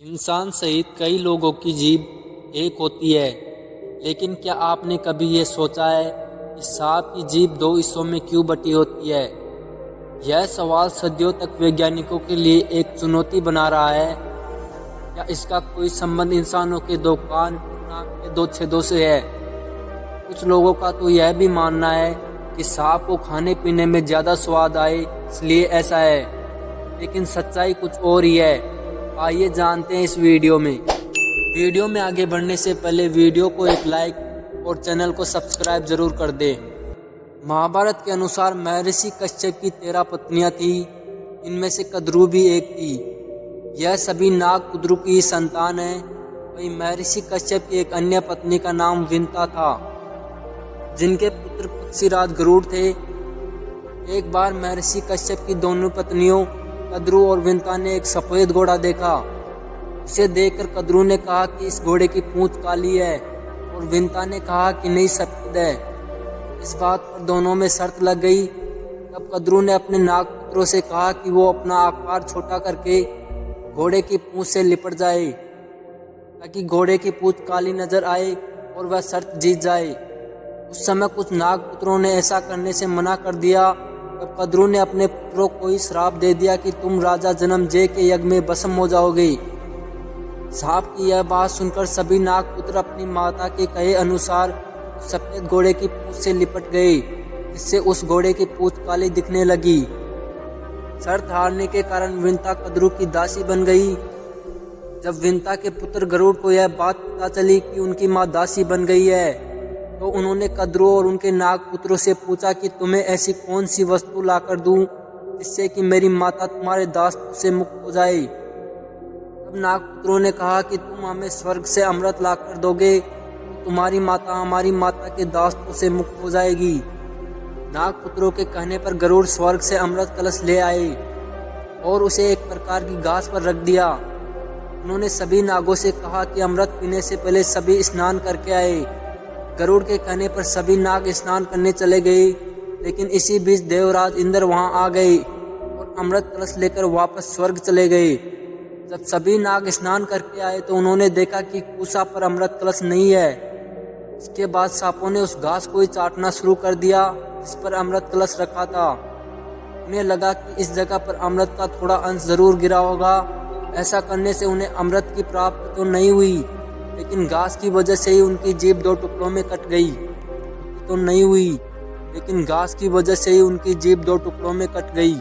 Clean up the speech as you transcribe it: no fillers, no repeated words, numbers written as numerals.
इंसान सहित कई लोगों की जीभ एक होती है, लेकिन क्या आपने कभी ये सोचा है कि सांप की जीभ दो हिस्सों में क्यों बटी होती है? यह सवाल सदियों तक वैज्ञानिकों के लिए एक चुनौती बना रहा है। क्या इसका कोई संबंध इंसानों के दो कान और नाक के दो छेदों से है? कुछ लोगों का तो यह भी मानना है कि सांप को खाने पीने में ज़्यादा स्वाद आए इसलिए ऐसा है, लेकिन सच्चाई कुछ और ही है। आइए जानते हैं इस वीडियो में आगे बढ़ने से पहले वीडियो को एक लाइक और चैनल को सब्सक्राइब जरूर कर दें। महाभारत के अनुसार महर्षि कश्यप की 13 पत्नियां थी, इनमें से कद्रू भी एक थी। यह सभी नाग कुद्रु की ही संतान है। वहीं महर्षि कश्यप की एक अन्य पत्नी का नाम विंता था, जिनके पुत्र पक्षीराज गरुड़ थे। एक बार महर्षि कश्यप की दोनों पत्नियों कद्रू और विंता ने एक सफेद घोड़ा देखा। उसे देखकर कद्रू ने कहा कि इस घोड़े की पूंछ काली है, और विंता ने कहा कि नहीं, सफेद है। इस बात पर दोनों में शर्त लग गई। तब कद्रू ने अपने नाग पुत्रों से कहा कि वो अपना आकार छोटा करके घोड़े की पूंछ से लिपट जाए, ताकि घोड़े की पूंछ काली नजर आए और वह शर्त जीत जाए। उस समय कुछ नाग पुत्रों ने ऐसा करने से मना कर दिया। तब कद्रू ने अपने पुत्रों को ही श्राप दे दिया कि तुम राजा जन्मेजय के यज्ञ में भस्म हो जाओगे। सांप की यह बात सुनकर सभी नाग पुत्र अपनी माता के कहे अनुसार सफेद घोड़े की पूंछ से लिपट गए, जिससे उस घोड़े की पूंछ काली दिखने लगी। शर्त हारने के कारण विंता कद्रू की दासी बन गई। जब विंता के पुत्र गरुड़ को यह बात पता चली कि उनकी माँ दासी बन गई है, तो उन्होंने कद्रू और उनके नाग पुत्रों से पूछा कि तुम्हें ऐसी कौन सी वस्तु लाकर दूं जिससे कि मेरी माता तुम्हारे दासत्व से मुक्त हो जाए। तब नाग पुत्रों ने कहा कि तुम हमें स्वर्ग से अमृत लाकर दोगे तो तुम्हारी माता हमारी माता के दासत्व से मुक्त हो जाएगी। नाग पुत्रों के कहने पर गरुड़ स्वर्ग से अमृत कलश ले आए और उसे एक प्रकार की घास पर रख दिया। उन्होंने सभी नागों से कहा कि अमृत पीने से पहले सभी स्नान करके आए। गरुड़ के कहने पर सभी नाग स्नान करने चले गए, लेकिन इसी बीच देवराज इंद्र वहां आ गए और अमृत कलश लेकर वापस स्वर्ग चले गए। जब सभी नाग स्नान करके आए तो उन्होंने देखा कि कुसा पर अमृत कलश नहीं है। इसके बाद सांपों ने उस घास को ही चाटना शुरू कर दिया जिस पर अमृत कलश रखा था। उन्हें लगा कि इस जगह पर अमृत का थोड़ा अंश जरूर गिरा होगा। ऐसा करने से उन्हें अमृत की प्राप्ति तो नहीं हुई, लेकिन घास की वजह से ही उनकी जीभ दो टुकड़ों में कट गई। तो नहीं हुई, लेकिन घास की वजह से ही उनकी जीभ दो टुकड़ों में कट गई।